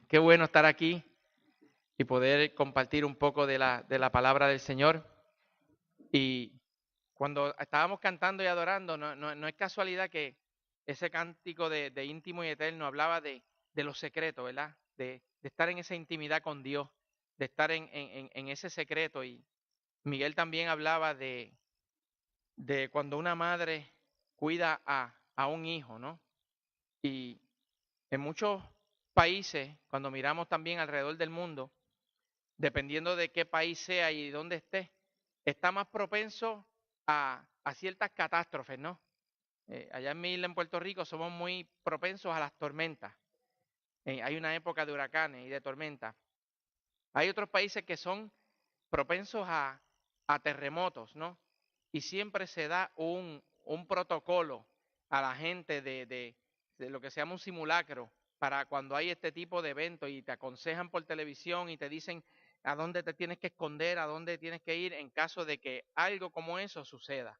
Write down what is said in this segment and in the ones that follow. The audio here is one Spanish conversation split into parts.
Qué bueno estar aquí y poder compartir un poco de la palabra del Señor. Y cuando estábamos cantando y adorando, no es casualidad que ese cántico de íntimo y eterno hablaba de los secretos, ¿verdad? De estar en esa intimidad con Dios, de estar en ese secreto. Y Miguel también hablaba de cuando una madre cuida a un hijo, ¿no? Y en muchos países, cuando miramos también alrededor del mundo, dependiendo de qué país sea y dónde esté, está más propenso a ciertas catástrofes, ¿no? Allá en mi isla, en Puerto Rico, somos muy propensos a las tormentas. Hay una época de huracanes y de tormentas. Hay otros países que son propensos a terremotos, ¿no? Y siempre se da un protocolo a la gente de lo que se llama un simulacro para cuando hay este tipo de eventos y te aconsejan por televisión y te dicen a dónde te tienes que esconder, a dónde tienes que ir en caso de que algo como eso suceda.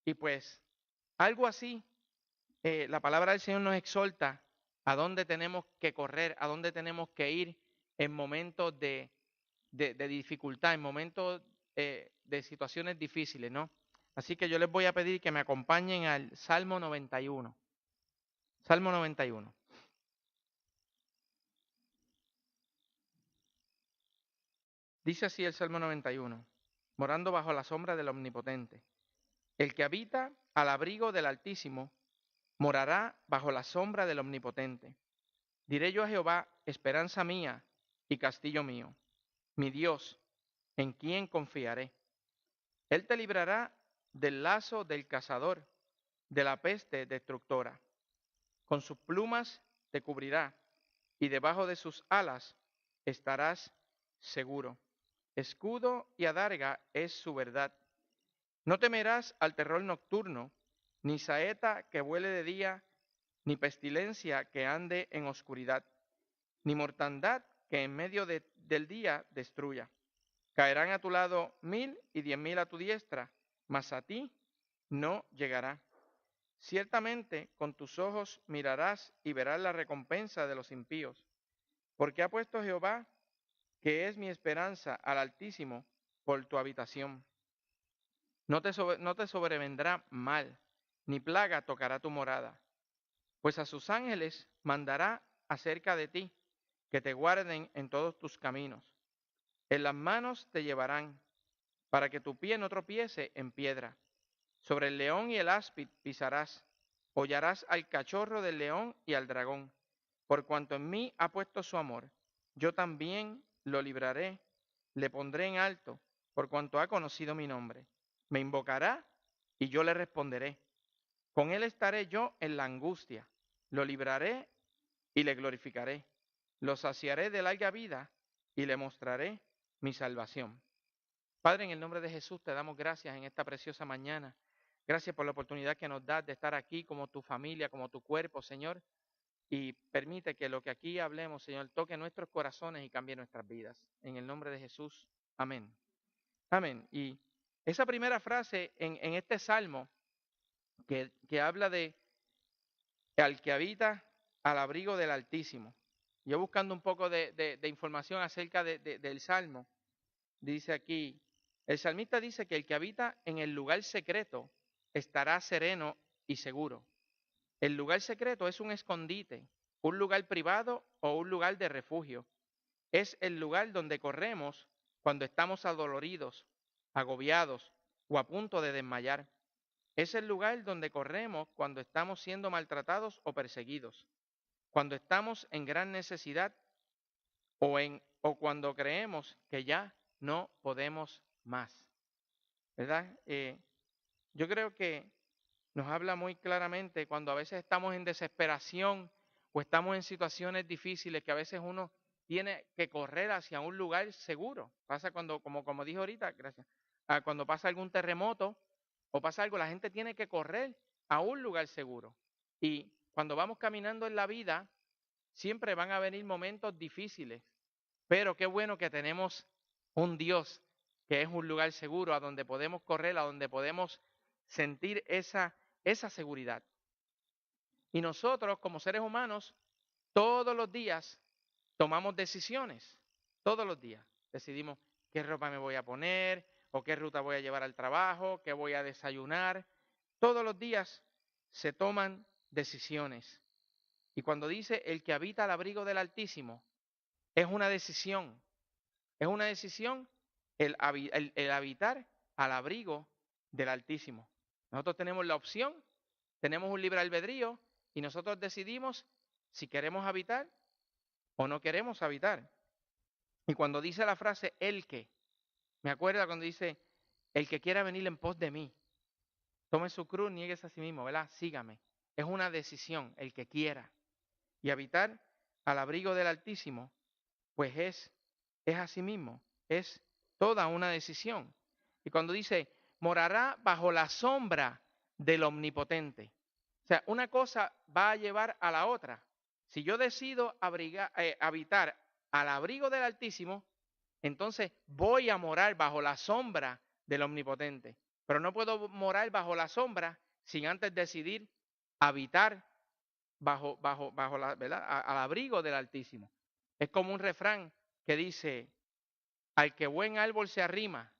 Y pues algo así, la palabra del Señor nos exhorta a dónde tenemos que correr, a dónde tenemos que ir en momentos de dificultad, en momentos de situaciones difíciles, ¿no? Así que yo les voy a pedir que me acompañen al Salmo 91. Salmo 91. Dice así el Salmo 91, morando bajo la sombra del Omnipotente. El que habita al abrigo del Altísimo morará bajo la sombra del Omnipotente. Diré yo a Jehová, esperanza mía y castillo mío, mi Dios, en quien confiaré. Él te librará del lazo del cazador, de la peste destructora. Con sus plumas te cubrirá, y debajo de sus alas estarás seguro. Escudo y adarga es su verdad. No temerás al terror nocturno, ni saeta que vuele de día, ni pestilencia que ande en oscuridad, ni mortandad que en medio del día destruya. Caerán a tu lado 1000 y 10,000 a tu diestra, mas a ti no llegará. Ciertamente con tus ojos mirarás y verás la recompensa de los impíos, porque ha puesto Jehová, que es mi esperanza, al Altísimo, por tu habitación. No te sobrevendrá mal, ni plaga tocará tu morada, pues a sus ángeles mandará acerca de ti, que te guarden en todos tus caminos. En las manos te llevarán, para que tu pie no tropiece en piedra. Sobre el león y el áspid pisarás, hollarás al cachorro del león y al dragón. Por cuanto en mí ha puesto su amor, yo también lo libraré, le pondré en alto, por cuanto ha conocido mi nombre. Me invocará y yo le responderé. Con él estaré yo en la angustia, lo libraré y le glorificaré. Lo saciaré de larga vida y le mostraré mi salvación. Padre, en el nombre de Jesús te damos gracias en esta preciosa mañana. Gracias por la oportunidad que nos das de estar aquí como tu familia, como tu cuerpo, Señor. Y permite que lo que aquí hablemos, Señor, toque nuestros corazones y cambie nuestras vidas. En el nombre de Jesús. Amén. Amén. Y esa primera frase en este salmo que habla de al que habita al abrigo del Altísimo. Yo buscando un poco de información acerca del salmo, dice aquí, el salmista dice que el que habita en el lugar secreto estará sereno y seguro. El lugar secreto es un escondite, un lugar privado o un lugar de refugio. Es el lugar donde corremos cuando estamos adoloridos, agobiados o a punto de desmayar. Es el lugar donde corremos cuando estamos siendo maltratados o perseguidos, cuando estamos en gran necesidad o cuando creemos que ya no podemos más. ¿Verdad? Yo creo que nos habla muy claramente cuando a veces estamos en desesperación o estamos en situaciones difíciles que a veces uno tiene que correr hacia un lugar seguro. Pasa cuando, como dijo ahorita, gracias, cuando pasa algún terremoto o pasa algo, la gente tiene que correr a un lugar seguro. Y cuando vamos caminando en la vida, siempre van a venir momentos difíciles, pero qué bueno que tenemos un Dios que es un lugar seguro a donde podemos correr, a donde podemos sentir esa seguridad. Y nosotros como seres humanos, todos los días tomamos decisiones todos los días. Decidimos qué ropa me voy a poner o qué ruta voy a llevar al trabajo, qué voy a desayunar. Todos los días se toman decisiones. Y cuando dice el que habita al abrigo del Altísimo, es una decisión. Es una decisión el habitar al abrigo del Altísimo. Nosotros tenemos la opción, tenemos un libre albedrío y nosotros decidimos si queremos habitar o no queremos habitar. Y cuando dice la frase el que, me acuerda cuando dice el que quiera venir en pos de mí, tome su cruz, niéguese a sí mismo, ¿verdad? Sígame. Es una decisión, el que quiera. Y habitar al abrigo del Altísimo, pues es así mismo, es toda una decisión. Y cuando dice, morará bajo la sombra del Omnipotente. O sea, una cosa va a llevar a la otra. Si yo decido habitar al abrigo del Altísimo, entonces voy a morar bajo la sombra del Omnipotente. Pero no puedo morar bajo la sombra sin antes decidir habitar bajo la, ¿verdad? Al abrigo del Altísimo. Es como un refrán que dice, al que buen árbol se arrima,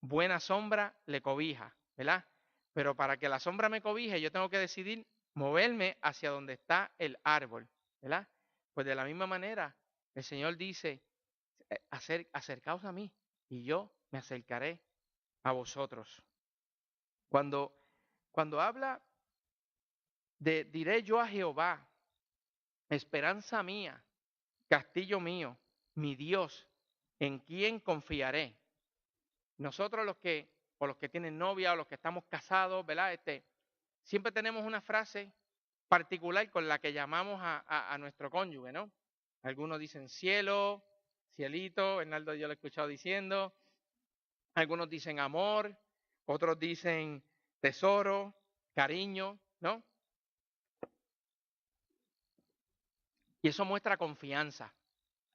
buena sombra le cobija, ¿verdad? Pero para que la sombra me cobije, yo tengo que decidir moverme hacia donde está el árbol, ¿verdad? Pues de la misma manera, el Señor dice, acercaos a mí y yo me acercaré a vosotros. Cuando, cuando habla de diré yo a Jehová, esperanza mía, castillo mío, mi Dios, en quien confiaré. Nosotros o los que tienen novia, o los que estamos casados, ¿verdad? Siempre tenemos una frase particular con la que llamamos a nuestro cónyuge, ¿no? Algunos dicen cielo, cielito, Hernaldo yo lo he escuchado diciendo. Algunos dicen amor, otros dicen tesoro, cariño, ¿no? Y eso muestra confianza,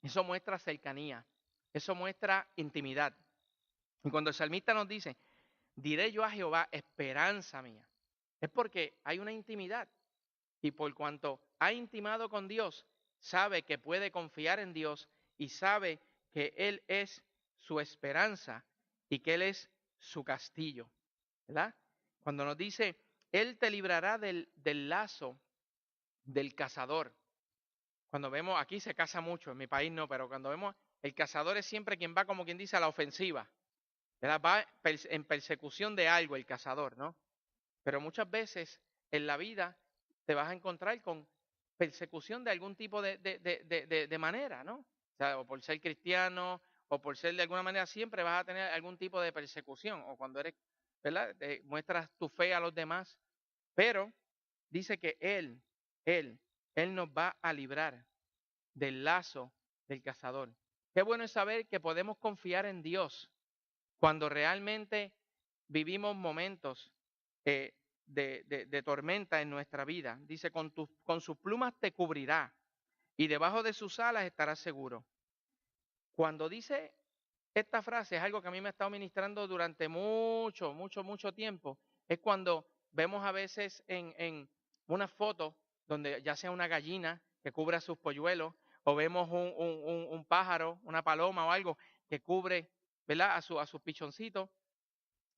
eso muestra cercanía, eso muestra intimidad. Y cuando el salmista nos dice, diré yo a Jehová, esperanza mía, es porque hay una intimidad. Y por cuanto ha intimado con Dios, sabe que puede confiar en Dios y sabe que Él es su esperanza y que Él es su castillo, ¿verdad? Cuando nos dice, Él te librará del lazo del cazador. Cuando vemos, aquí se caza mucho, en mi país no, pero cuando vemos, el cazador es siempre quien va, como quien dice, a la ofensiva, ¿verdad? Va en persecución de algo el cazador, ¿no? Pero muchas veces en la vida te vas a encontrar con persecución de algún tipo de manera, ¿no? O sea, o por ser cristiano, o por ser de alguna manera, siempre vas a tener algún tipo de persecución, o cuando eres, ¿verdad? Muestras tu fe a los demás. Pero dice que Él, Él nos va a librar del lazo del cazador. Qué bueno es saber que podemos confiar en Dios cuando realmente vivimos momentos eh, de tormenta en nuestra vida. Dice, con sus plumas te cubrirá y debajo de sus alas estarás seguro. Cuando dice esta frase, es algo que a mí me ha estado ministrando durante mucho tiempo, es cuando vemos a veces en una foto donde ya sea una gallina que cubre a sus polluelos, o vemos un pájaro, una paloma o algo que cubre, ¿verdad? A sus pichoncitos,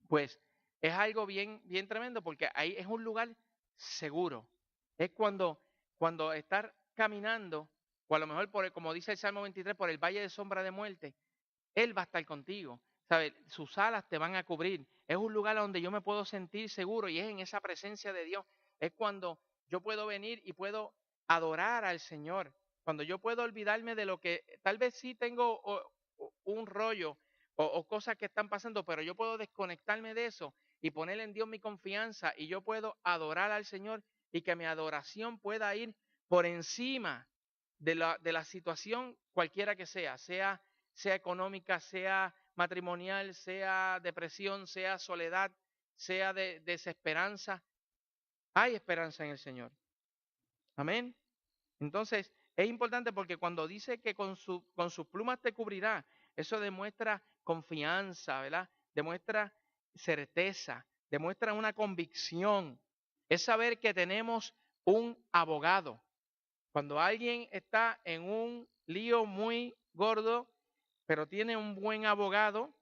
pues es algo bien tremendo porque ahí es un lugar seguro. Es cuando estar caminando, o a lo mejor, como dice el Salmo 23, por el valle de sombra de muerte, Él va a estar contigo. ¿Sabes? Sus alas te van a cubrir. Es un lugar donde yo me puedo sentir seguro y es en esa presencia de Dios. Es cuando yo puedo venir y puedo adorar al Señor. Cuando yo puedo olvidarme de lo que tal vez sí tengo un rollo o cosas que están pasando, pero yo puedo desconectarme de eso y poner en Dios mi confianza y yo puedo adorar al Señor y que mi adoración pueda ir por encima de la situación cualquiera que sea económica, sea matrimonial, sea depresión, sea soledad, sea de desesperanza. Hay esperanza en el Señor. Amén. Entonces, es importante porque cuando dice que con sus plumas te cubrirá, eso demuestra confianza, ¿verdad? Demuestra certeza, demuestra una convicción. Es saber que tenemos un abogado. Cuando alguien está en un lío muy gordo, pero tiene un buen abogado,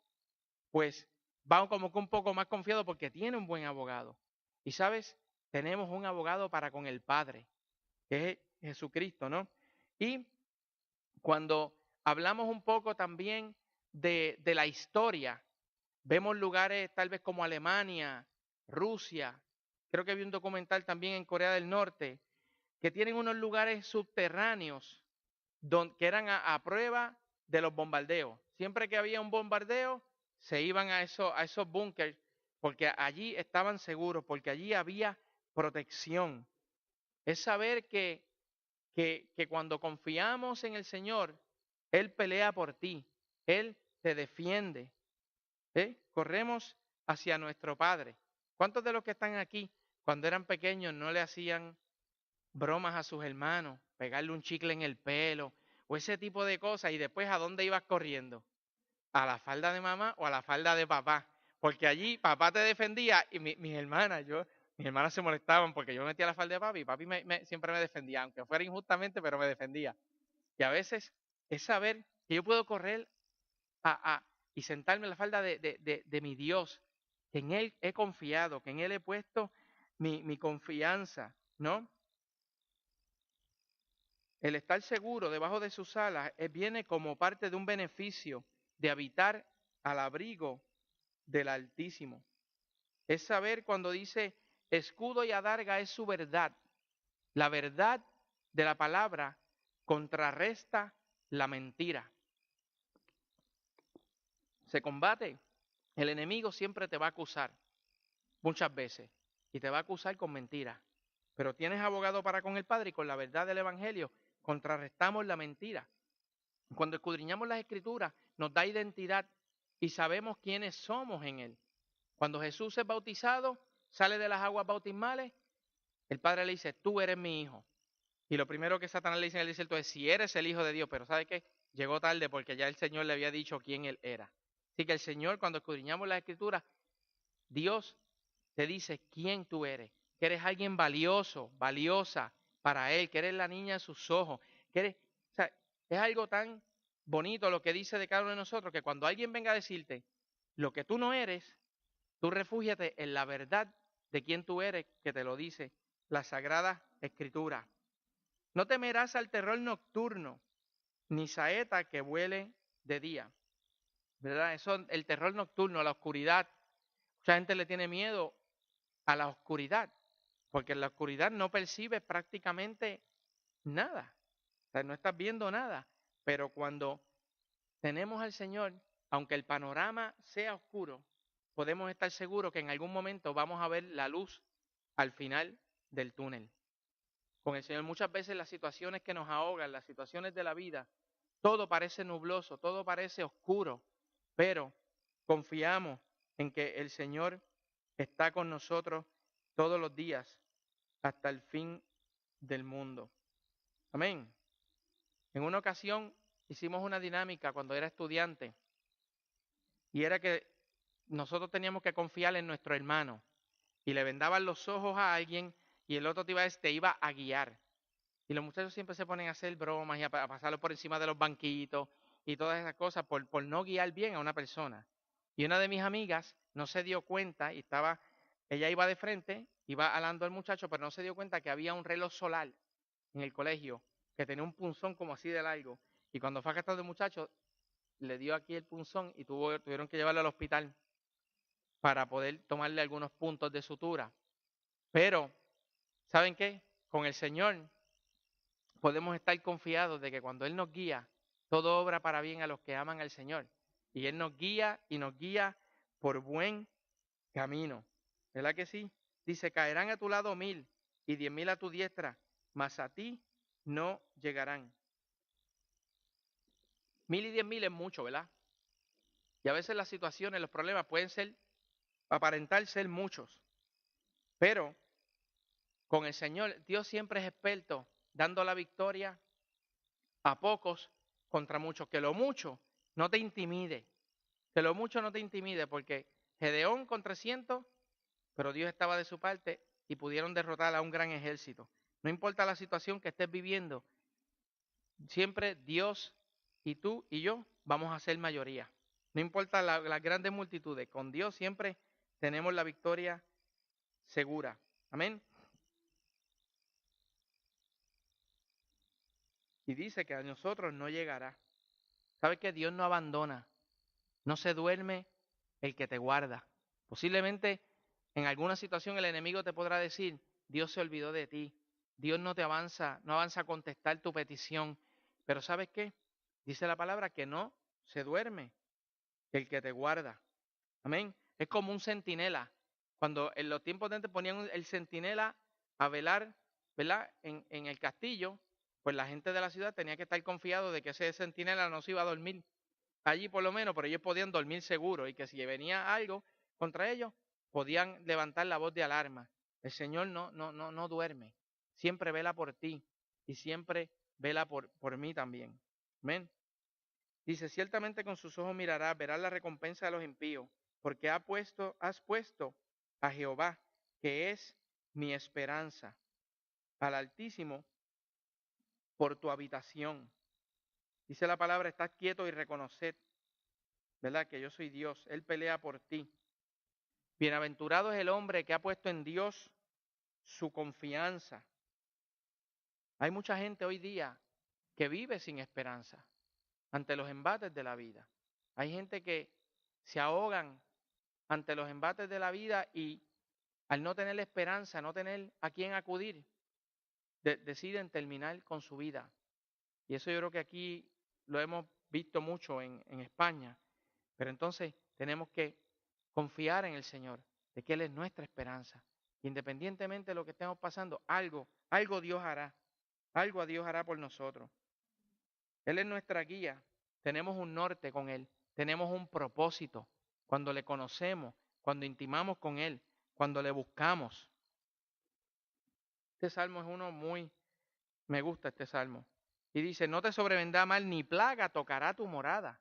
pues va como que un poco más confiado porque tiene un buen abogado. Y sabes, tenemos un abogado para con el Padre, que es Jesucristo, ¿no? Y cuando hablamos un poco también de la historia, vemos lugares tal vez como Alemania, Rusia, creo que vi un documental también en Corea del Norte, que tienen unos lugares subterráneos que eran a prueba de los bombardeos. Siempre que había un bombardeo, se iban a esos búnkers, porque allí estaban seguros, porque allí había protección. Es saber que cuando confiamos en el Señor, Él pelea por ti, Él te defiende. Corremos hacia nuestro Padre. ¿Cuántos de los que están aquí, cuando eran pequeños, no le hacían bromas a sus hermanos, pegarle un chicle en el pelo o ese tipo de cosas? Y después, ¿a dónde ibas corriendo? ¿A la falda de mamá o a la falda de papá? Porque allí papá te defendía y mis hermanas se molestaban porque yo me metía a la falda de papi y papi siempre me defendía, aunque fuera injustamente, pero me defendía. Y a veces es saber que yo puedo correr y sentarme en la falda de mi Dios, que en Él he confiado, que en Él he puesto mi confianza, ¿no? El estar seguro debajo de sus alas viene como parte de un beneficio de habitar al abrigo del Altísimo. Es saber cuando dice escudo y adarga es su verdad. La verdad de la palabra contrarresta la mentira. Se combate. El enemigo siempre te va a acusar, muchas veces, y te va a acusar con mentiras. Pero tienes abogado para con el Padre y con la verdad del Evangelio contrarrestamos la mentira. Cuando escudriñamos las Escrituras, nos da identidad y sabemos quiénes somos en Él. Cuando Jesús es bautizado, sale de las aguas bautismales, el Padre le dice, tú eres mi hijo. Y lo primero que Satanás le dice en el desierto es, si eres el Hijo de Dios, pero ¿sabe qué? Llegó tarde porque ya el Señor le había dicho quién Él era. Así que el Señor, cuando escudriñamos las Escrituras, Dios te dice quién tú eres, que eres alguien valioso, valiosa para Él, que eres la niña de sus ojos, que eres, o sea, es algo tan bonito lo que dice de cada uno de nosotros, que cuando alguien venga a decirte lo que tú no eres, tú refúgiate en la verdad de quién tú eres, que te lo dice la Sagrada Escritura. No temerás al terror nocturno, ni saeta que vuele de día. ¿Verdad? Eso, el terror nocturno, la oscuridad. Mucha gente le tiene miedo a la oscuridad, porque en la oscuridad no percibes prácticamente nada. O sea, no estás viendo nada. Pero cuando tenemos al Señor, aunque el panorama sea oscuro, podemos estar seguros que en algún momento vamos a ver la luz al final del túnel. Con el Señor muchas veces las situaciones que nos ahogan, las situaciones de la vida, todo parece nubloso, todo parece oscuro, pero confiamos en que el Señor está con nosotros todos los días hasta el fin del mundo. Amén. En una ocasión hicimos una dinámica cuando era estudiante y era que nosotros teníamos que confiar en nuestro hermano y le vendaban los ojos a alguien y el otro te iba a guiar. Y los muchachos siempre se ponen a hacer bromas y a pasarlo por encima de los banquitos y todas esas cosas por no guiar bien a una persona. Y una de mis amigas no se dio cuenta y ella iba de frente, iba alando al muchacho, pero no se dio cuenta que había un reloj solar en el colegio que tenía un punzón como así de largo. Y cuando fue a castar el muchacho, le dio aquí el punzón y tuvieron que llevarlo al hospital para poder tomarle algunos puntos de sutura. Pero, ¿saben qué? Con el Señor podemos estar confiados de que cuando Él nos guía, todo obra para bien a los que aman al Señor. Y Él nos guía y nos guía por buen camino. ¿Verdad que sí? Dice, caerán a tu lado 1000 y 10.000 a tu diestra, mas a ti no llegarán. 1000 y 10.000 es mucho, ¿verdad? Y a veces las situaciones, los problemas pueden aparentar ser muchos. Pero con el Señor, Dios siempre es experto dando la victoria a pocos contra muchos. Que lo mucho no te intimide. Que lo mucho no te intimide porque Gedeón con 300, pero Dios estaba de su parte y pudieron derrotar a un gran ejército. No importa la situación que estés viviendo, siempre Dios y tú y yo vamos a ser mayoría. No importa las grandes multitudes, con Dios siempre tenemos la victoria segura. Amén. Y dice que a nosotros no llegará. ¿Sabes que Dios no abandona? No se duerme el que te guarda. Posiblemente en alguna situación el enemigo te podrá decir, Dios se olvidó de ti. Dios no avanza a contestar tu petición. Pero ¿sabes qué? Dice la palabra que no se duerme el que te guarda. Amén. Es como un centinela. Cuando en los tiempos de antes ponían el centinela a velar, ¿verdad? En el castillo, pues la gente de la ciudad tenía que estar confiado de que ese centinela no se iba a dormir allí por lo menos, pero ellos podían dormir seguros y que si venía algo contra ellos, podían levantar la voz de alarma. El Señor no duerme, siempre vela por ti y siempre vela por mí también. Amén. Dice, ciertamente con sus ojos mirarás, verás la recompensa de los impíos, porque has puesto a Jehová, que es mi esperanza, al Altísimo por tu habitación. Dice la palabra, estás quieto y reconoced, ¿verdad? Que yo soy Dios, Él pelea por ti. Bienaventurado es el hombre que ha puesto en Dios su confianza. Hay mucha gente hoy día que vive sin esperanza ante los embates de la vida. Hay gente que se ahogan ante los embates de la vida y al no tener esperanza, no tener a quién acudir, deciden terminar con su vida. Y eso yo creo que aquí lo hemos visto mucho en España. Pero entonces tenemos que confiar en el Señor, de que Él es nuestra esperanza. Independientemente de lo que estemos pasando, algo Dios hará, algo a Dios hará por nosotros. Él es nuestra guía, tenemos un norte con Él, tenemos un propósito. Cuando le conocemos, cuando intimamos con Él, cuando le buscamos. Este salmo es me gusta este salmo. Y dice, no te sobrevendrá mal ni plaga tocará tu morada.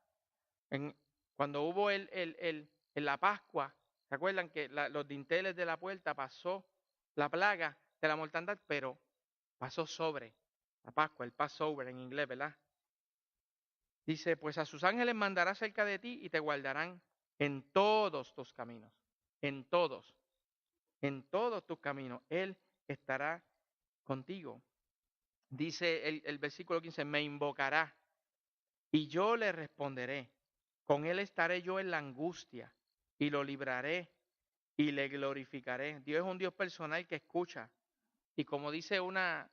En, cuando hubo en la Pascua, ¿se acuerdan que los dinteles de la puerta pasó la plaga de la mortandad, pero pasó sobre la Pascua, el Passover en inglés, ¿verdad? Dice, pues a sus ángeles mandará cerca de ti y te guardarán en todos tus caminos, en todos tus caminos. Él estará contigo. Dice el versículo 15, me invocará y yo le responderé. Con él estaré yo en la angustia y lo libraré y le glorificaré. Dios es un Dios personal que escucha. Y como dice una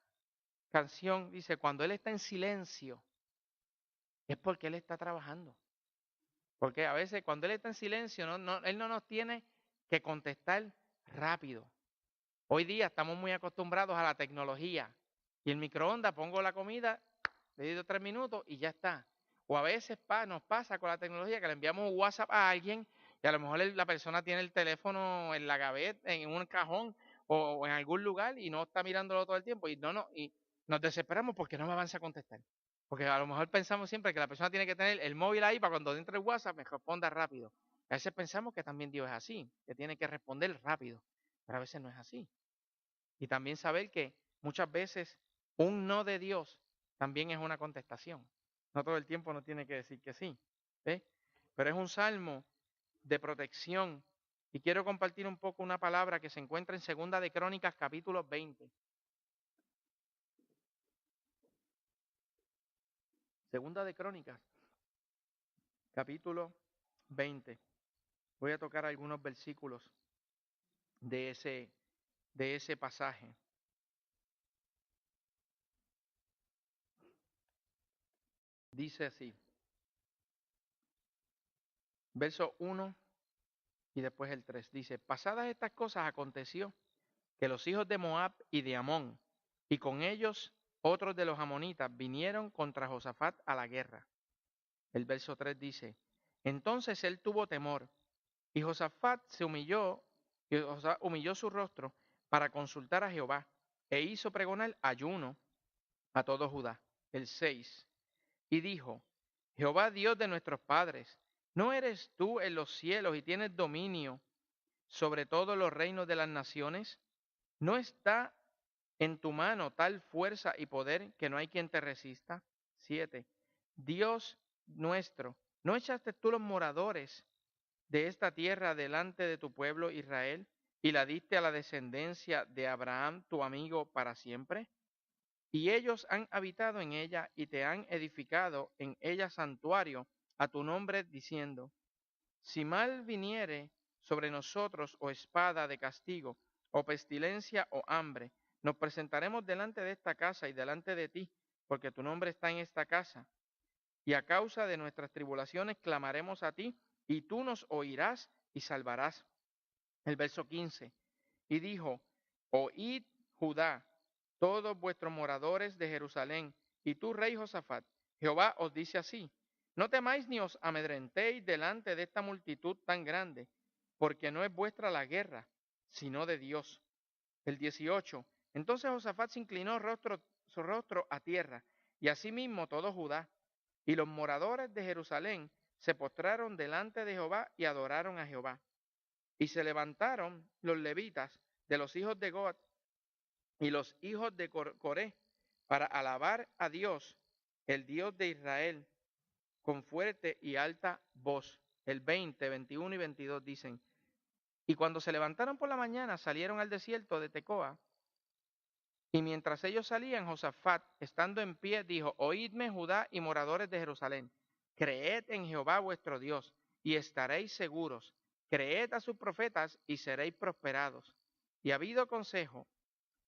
canción, dice, cuando Él está en silencio, es porque Él está trabajando. Porque a veces cuando Él está en silencio, Él no nos tiene que contestar rápido. Hoy día estamos muy acostumbrados a la tecnología. Y el microondas, pongo la comida, le digo 3 minutos y ya está. O a veces nos pasa con la tecnología que le enviamos un WhatsApp a alguien y a lo mejor la persona tiene el teléfono en la gaveta, en un cajón o en algún lugar y no está mirándolo todo el tiempo. Y y nos desesperamos porque no me avanza a contestar. Porque a lo mejor pensamos siempre que la persona tiene que tener el móvil ahí para cuando entre el WhatsApp me responda rápido. A veces pensamos que también Dios es así, que tiene que responder rápido, pero a veces no es así. Y también saber que muchas veces un no de Dios también es una contestación. No todo el tiempo no tiene que decir que sí. ¿Ve? Pero es un salmo de protección. Y quiero compartir un poco una palabra que se encuentra en Segunda de Crónicas, capítulo 20. Segunda de Crónicas, capítulo 20. Voy a tocar algunos versículos de ese pasaje. Dice así, verso 1 y después el 3. Dice, pasadas estas cosas aconteció que los hijos de Moab y de Amón, y con ellos otros de los amonitas, vinieron contra Josafat a la guerra. El verso 3 dice, entonces él tuvo temor, y Josafat se humilló, y humilló su rostro para consultar a Jehová, e hizo pregonar ayuno a todo Judá. El 6, y dijo, Jehová Dios de nuestros padres, ¿no eres tú en los cielos y tienes dominio sobre todos los reinos de las naciones? ¿No está en tu mano tal fuerza y poder que no hay quien te resista. 7. Dios nuestro, ¿no echaste tú los moradores de esta tierra delante de tu pueblo Israel y la diste a la descendencia de Abraham, tu amigo, para siempre? Y ellos han habitado en ella y te han edificado en ella santuario a tu nombre, diciendo, si mal viniere sobre nosotros o espada de castigo, o pestilencia o hambre, nos presentaremos delante de esta casa y delante de ti, porque tu nombre está en esta casa. Y a causa de nuestras tribulaciones clamaremos a ti, y tú nos oirás y salvarás. El verso 15. Y dijo, oíd Judá, todos vuestros moradores de Jerusalén, y tú, rey Josafat, Jehová os dice así, no temáis ni os amedrentéis delante de esta multitud tan grande, porque no es vuestra la guerra, sino de Dios. El 18. Entonces Josafat se inclinó su rostro a tierra, y asimismo todo Judá, y los moradores de Jerusalén se postraron delante de Jehová y adoraron a Jehová. Y se levantaron los levitas de los hijos de God y los hijos de Coré para alabar a Dios, el Dios de Israel, con fuerte y alta voz. El 20, 21 y 22 dicen, y cuando se levantaron por la mañana salieron al desierto de Tecoa, y mientras ellos salían, Josafat, estando en pie, dijo, oídme Judá y moradores de Jerusalén, creed en Jehová vuestro Dios, y estaréis seguros, creed a sus profetas y seréis prosperados. Y habido consejo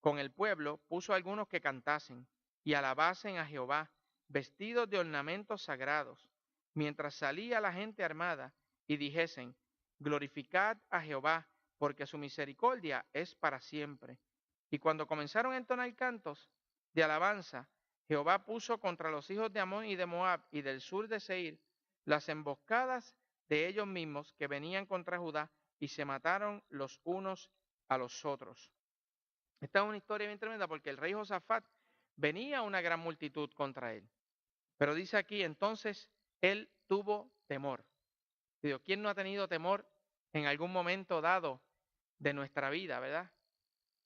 con el pueblo, puso a algunos que cantasen y alabasen a Jehová, vestidos de ornamentos sagrados, mientras salía la gente armada, y dijesen, glorificad a Jehová, porque su misericordia es para siempre. Y cuando comenzaron a entonar cantos de alabanza, Jehová puso contra los hijos de Amón y de Moab y del sur de Seir las emboscadas de ellos mismos que venían contra Judá, y se mataron los unos a los otros. Esta es una historia bien tremenda porque el rey Josafat venía una gran multitud contra él. Pero dice aquí, entonces él tuvo temor. Digo, ¿quién no ha tenido temor en algún momento dado de nuestra vida, verdad?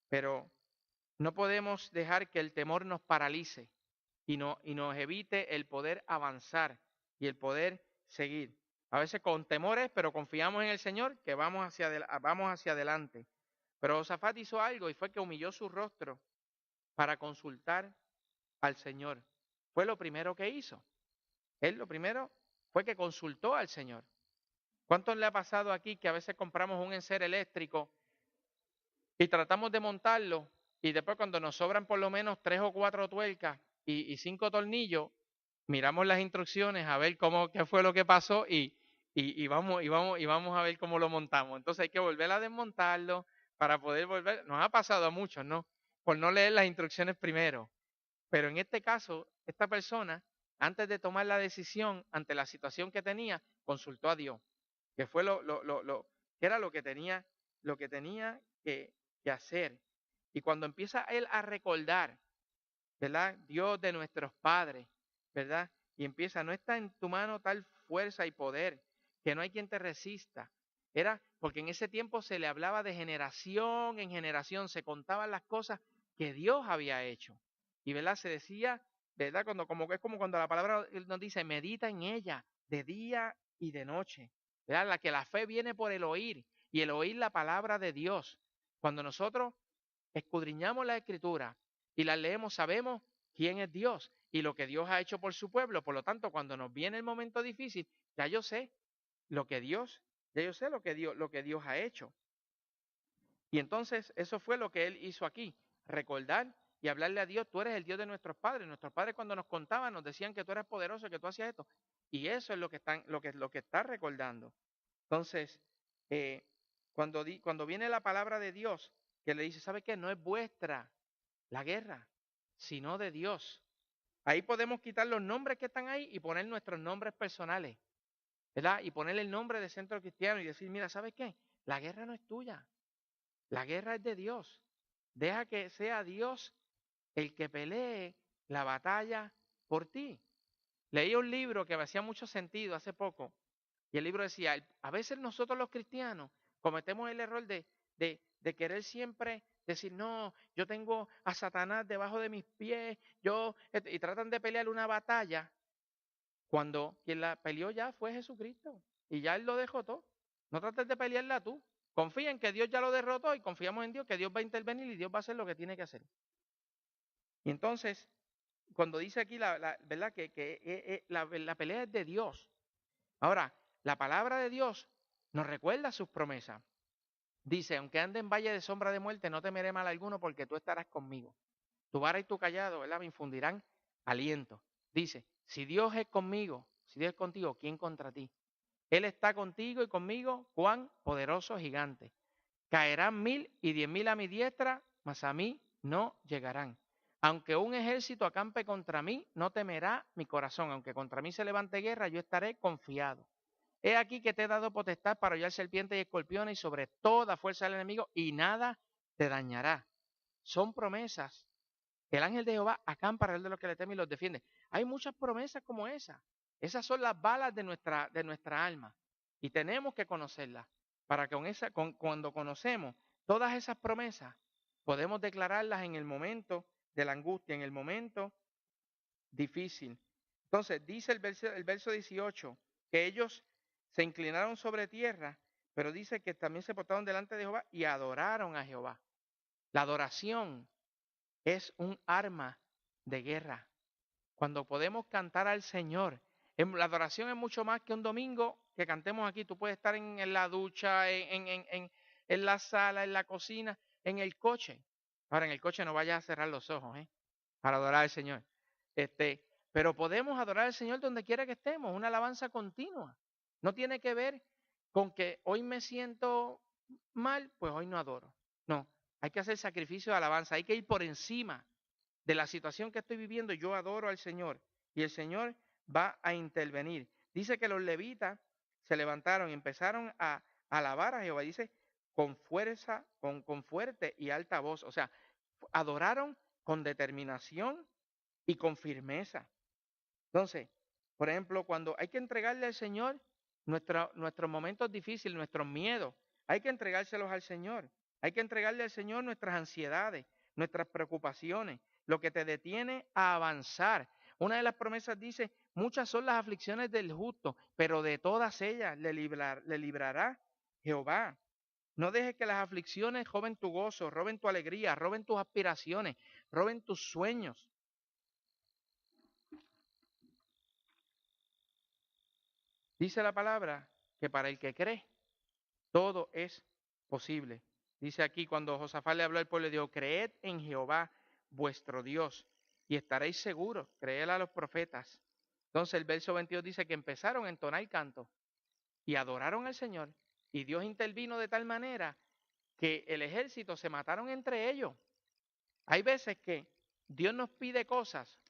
Pero no podemos dejar que el temor nos paralice y nos evite el poder avanzar y el poder seguir. A veces con temores, pero confiamos en el Señor que vamos hacia adelante. Pero Josafat hizo algo y fue que humilló su rostro para consultar al Señor. Fue lo primero que hizo. Él lo primero fue que consultó al Señor. ¿Cuántos le ha pasado aquí que a veces compramos un enser eléctrico y tratamos de montarlo y después cuando nos sobran por lo menos 3 o 4 tuercas y 5 tornillos, miramos las instrucciones a ver qué fue lo que pasó y vamos a ver cómo lo montamos? Entonces hay que volver a desmontarlo para poder volver. Nos ha pasado a muchos, ¿no? Por no leer las instrucciones primero. Pero en este caso, esta persona, antes de tomar la decisión ante la situación que tenía, consultó a Dios, que fue que era lo que tenía que hacer. Y cuando empieza él a recordar, ¿verdad? Dios de nuestros padres, ¿verdad? Y empieza, no está en tu mano tal fuerza y poder, que no hay quien te resista. Era porque en ese tiempo se le hablaba de generación en generación, se contaban las cosas que Dios había hecho. Y, ¿verdad? Se decía, ¿verdad? Es como cuando la palabra nos dice, medita en ella de día y de noche. ¿Verdad? La fe viene por el oír y el oír la palabra de Dios. Cuando nosotros escudriñamos la escritura y las leemos, sabemos quién es Dios y lo que Dios ha hecho por su pueblo. Por lo tanto, cuando nos viene el momento difícil, ya yo sé lo que Dios, ya yo sé lo que Dios ha hecho. Y entonces eso fue lo que él hizo aquí, recordar y hablarle a Dios, tú eres el Dios de nuestros padres. Nuestros padres cuando nos contaban nos decían que tú eres poderoso, que tú hacías esto. Y eso es lo que está recordando. Entonces, cuando viene la palabra de Dios, que le dice, ¿sabe qué? No es vuestra la guerra, sino de Dios. Ahí podemos quitar los nombres que están ahí y poner nuestros nombres personales, ¿verdad? Y poner el nombre de Centro Cristiano y decir, mira, ¿sabes qué? La guerra no es tuya, la guerra es de Dios. Deja que sea Dios el que pelee la batalla por ti. Leí un libro que me hacía mucho sentido hace poco, y el libro decía, a veces nosotros los cristianos cometemos el error de querer siempre decir, no, yo tengo a Satanás debajo de mis pies, y tratan de pelear una batalla cuando quien la peleó ya fue Jesucristo y ya Él lo dejó todo. No trates de pelearla tú. Confía en que Dios ya lo derrotó y confiamos en Dios que Dios va a intervenir y Dios va a hacer lo que tiene que hacer. Y entonces, cuando dice aquí, ¿verdad? La pelea es de Dios. Ahora, la palabra de Dios nos recuerda sus promesas. Dice, aunque ande en valle de sombra de muerte, no temeré mal alguno porque tú estarás conmigo. Tu vara y tu callado, ¿verdad? Me infundirán aliento. Dice, si Dios es conmigo, si Dios es contigo, ¿quién contra ti? Él está contigo y conmigo, cuán poderoso gigante. Caerán 1000 y 10,000 a mi diestra, mas a mí no llegarán. Aunque un ejército acampe contra mí, no temerá mi corazón. Aunque contra mí se levante guerra, yo estaré confiado. He aquí que te he dado potestad para hollar serpientes y escorpiones y sobre toda fuerza del enemigo, y nada te dañará. Son promesas. El ángel de Jehová acampa alrededor de los que le temen y los defiende. Hay muchas promesas como esa. Esas son las balas de nuestra alma. Y tenemos que conocerlas. Para que cuando conocemos todas esas promesas, podemos declararlas en el momento de la angustia, en el momento difícil. Entonces, dice el verso 18, que ellos se inclinaron sobre tierra, pero dice que también se portaron delante de Jehová y adoraron a Jehová. La adoración es un arma de guerra. Cuando podemos cantar al Señor, la adoración es mucho más que un domingo que cantemos aquí. Tú puedes estar en la ducha, en la sala, en la cocina, en el coche. Ahora, en el coche no vayas a cerrar los ojos, para adorar al Señor. Pero podemos adorar al Señor donde quiera que estemos, una alabanza continua. No tiene que ver con que hoy me siento mal, pues hoy no adoro. No, hay que hacer sacrificio de alabanza, hay que ir por encima de la situación que estoy viviendo. Yo adoro al Señor y el Señor va a intervenir. Dice que los levitas se levantaron y empezaron a alabar a Jehová. Dice con fuerza, con fuerte y alta voz. O sea, adoraron con determinación y con firmeza. Entonces, por ejemplo, cuando hay que entregarle al Señor nuestros momentos difíciles, nuestros miedos, hay que entregárselos al Señor. Hay que entregarle al Señor nuestras ansiedades, nuestras preocupaciones, lo que te detiene a avanzar. Una de las promesas dice, muchas son las aflicciones del justo, pero de todas ellas le librará Jehová. No dejes que las aflicciones roben tu gozo, roben tu alegría, roben tus aspiraciones, roben tus sueños. Dice la palabra que para el que cree, todo es posible. Dice aquí cuando Josafat le habló al pueblo, dijo, creed en Jehová vuestro Dios y estaréis seguros, creed a los profetas. Entonces el verso 22 dice que empezaron a entonar canto y adoraron al Señor y Dios intervino de tal manera que el ejército se mataron entre ellos. Hay veces que Dios nos pide cosas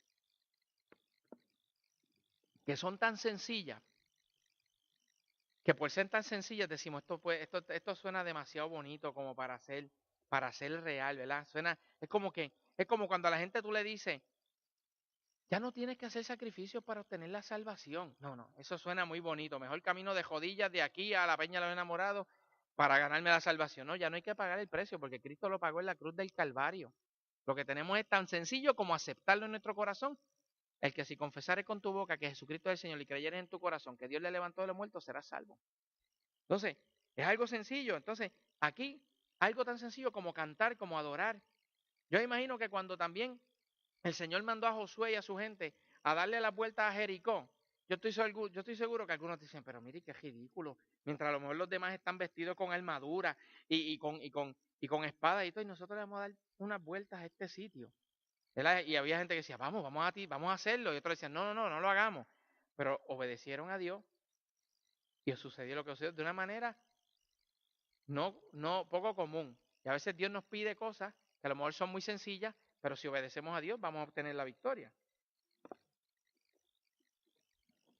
que son tan sencillas, que por ser tan sencillas decimos, esto suena demasiado bonito como para ser real, ¿verdad? Es como cuando a la gente tú le dices, ya no tienes que hacer sacrificios para obtener la salvación. No, eso suena muy bonito. Mejor camino de jodillas de aquí a la peña de los enamorados para ganarme la salvación. No, ya no hay que pagar el precio porque Cristo lo pagó en la cruz del Calvario. Lo que tenemos es tan sencillo como aceptarlo en nuestro corazón. El que si confesares con tu boca que Jesucristo es el Señor y creyeres en tu corazón que Dios le levantó de los muertos, serás salvo. Entonces, es algo sencillo. Entonces, aquí, algo tan sencillo como cantar, como adorar. Yo imagino que cuando también el Señor mandó a Josué y a su gente a darle la vuelta a Jericó, yo estoy seguro que algunos dicen, pero mire qué ridículo. Mientras a lo mejor los demás están vestidos con armadura y con espadas y todo, y nosotros le vamos a dar unas vueltas a este sitio. ¿Verdad? Y había gente que decía, vamos a hacerlo. Y otros decían, no lo hagamos. Pero obedecieron a Dios y sucedió lo que sucedió de una manera no poco común. Y a veces Dios nos pide cosas que a lo mejor son muy sencillas, pero si obedecemos a Dios vamos a obtener la victoria.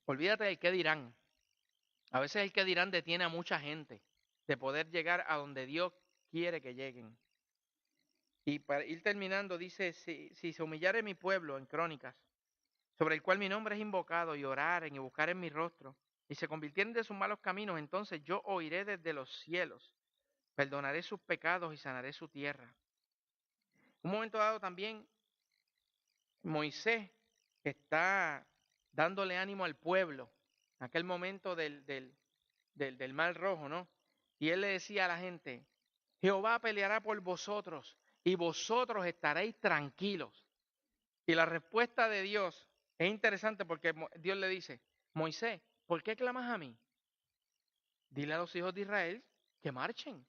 Olvídate del qué dirán. A veces el qué dirán detiene a mucha gente de poder llegar a donde Dios quiere que lleguen. Y para ir terminando, dice, si se humillare mi pueblo en Crónicas, sobre el cual mi nombre es invocado, y oraren y buscaren mi rostro, y se convirtieren de sus malos caminos, entonces yo oiré desde los cielos, perdonaré sus pecados y sanaré su tierra. Un momento dado también Moisés está dándole ánimo al pueblo, en aquel momento del Mar Rojo, ¿no? Y él le decía a la gente, Jehová peleará por vosotros y vosotros estaréis tranquilos. Y la respuesta de Dios es interesante porque Dios le dice, Moisés, ¿por qué clamas a mí? Dile a los hijos de Israel que marchen.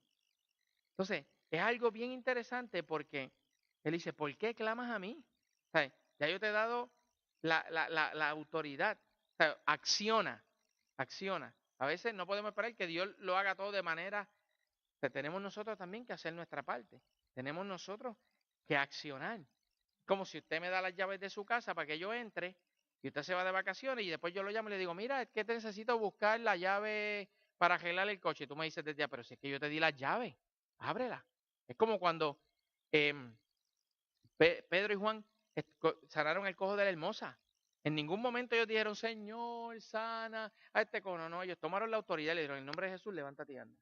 Entonces, es algo bien interesante porque él dice, ¿por qué clamas a mí? O sea, ya yo te he dado la autoridad. O sea, acciona, acciona. A veces no podemos esperar que Dios lo haga todo de manera, que tenemos nosotros también que hacer nuestra parte. Tenemos nosotros que accionar. Como si usted me da las llaves de su casa para que yo entre y usted se va de vacaciones y después yo lo llamo y le digo, mira, es que te necesito buscar la llave para arreglar el coche. Y tú me dices desde ya, pero si es que yo te di las llaves, ábrela. Es como cuando Pedro y Juan sanaron el cojo de la hermosa. En ningún momento ellos dijeron, Señor, sana a este cojo. No, ellos tomaron la autoridad y le dijeron, en el nombre de Jesús, levántate y anda.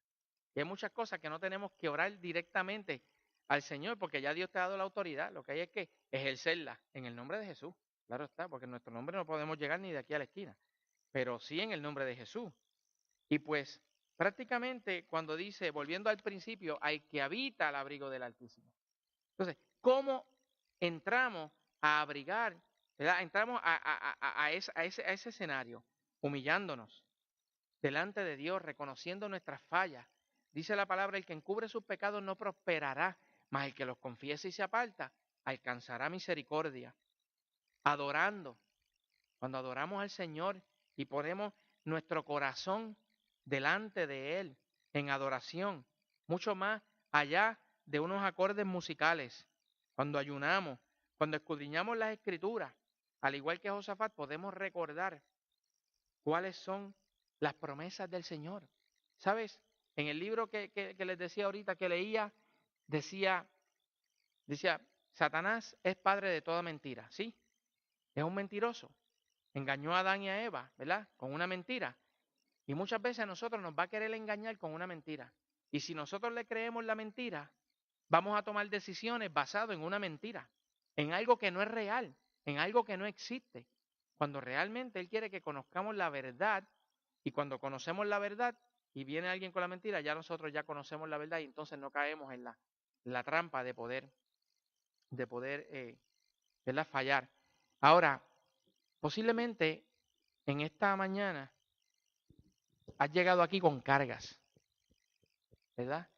Y hay muchas cosas que no tenemos que orar directamente al Señor, porque ya Dios te ha dado la autoridad. Lo que hay es que ejercerla en el nombre de Jesús. Claro está, porque en nuestro nombre no podemos llegar ni de aquí a la esquina, pero sí en el nombre de Jesús. Y pues prácticamente cuando dice, volviendo al principio, hay que habita al abrigo del Altísimo. Entonces, ¿cómo entramos a abrigar, ¿verdad? Entramos a ese escenario, humillándonos delante de Dios, reconociendo nuestras fallas. Dice la palabra, el que encubre sus pecados no prosperará, mas el que los confiese y se aparta, alcanzará misericordia. Adorando, cuando adoramos al Señor y ponemos nuestro corazón delante de Él en adoración, mucho más allá de unos acordes musicales, cuando ayunamos, cuando escudriñamos las escrituras, al igual que Josafat, podemos recordar cuáles son las promesas del Señor. ¿Sabes? En el libro que les decía ahorita que leía, decía, Satanás es padre de toda mentira, ¿sí? Es un mentiroso. Engañó a Adán y a Eva, ¿verdad? Con una mentira. Y muchas veces a nosotros nos va a querer engañar con una mentira. Y si nosotros le creemos la mentira, vamos a tomar decisiones basadas en una mentira, en algo que no es real, en algo que no existe. Cuando realmente Él quiere que conozcamos la verdad, y cuando conocemos la verdad y viene alguien con la mentira, ya nosotros ya conocemos la verdad y entonces no caemos en la trampa de poder ¿verdad? Fallar. Ahora, posiblemente en esta mañana has llegado aquí con cargas, ¿verdad?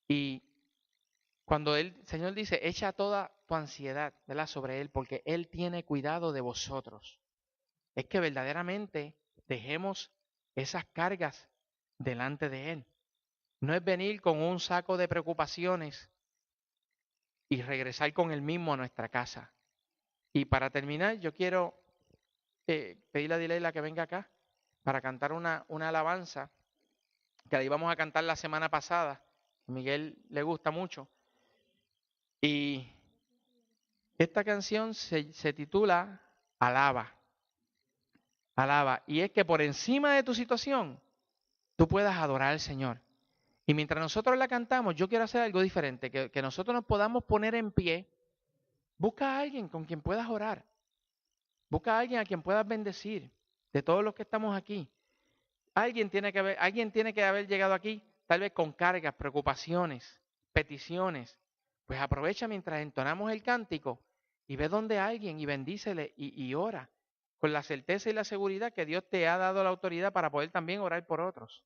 Y cuando el Señor dice, echa toda tu ansiedad, ¿verdad? Sobre Él, porque Él tiene cuidado de vosotros. Es que verdaderamente dejemos esas cargas delante de Él. No es venir con un saco de preocupaciones y regresar con el mismo a nuestra casa. Y para terminar, yo quiero pedirle a Dileila que venga acá para cantar una alabanza que la íbamos a cantar la semana pasada. A Miguel le gusta mucho. Y esta canción se titula Alaba. Alaba. Y es que por encima de tu situación, tú puedas adorar al Señor. Y mientras nosotros la cantamos, yo quiero hacer algo diferente, que nosotros nos podamos poner en pie. Busca a alguien con quien puedas orar. Busca a alguien a quien puedas bendecir. De todos los que estamos aquí. Alguien tiene que haber llegado aquí, tal vez con cargas, preocupaciones, peticiones. Pues aprovecha mientras entonamos el cántico y ve donde alguien y bendícele y ora. Con la certeza y la seguridad que Dios te ha dado la autoridad para poder también orar por otros.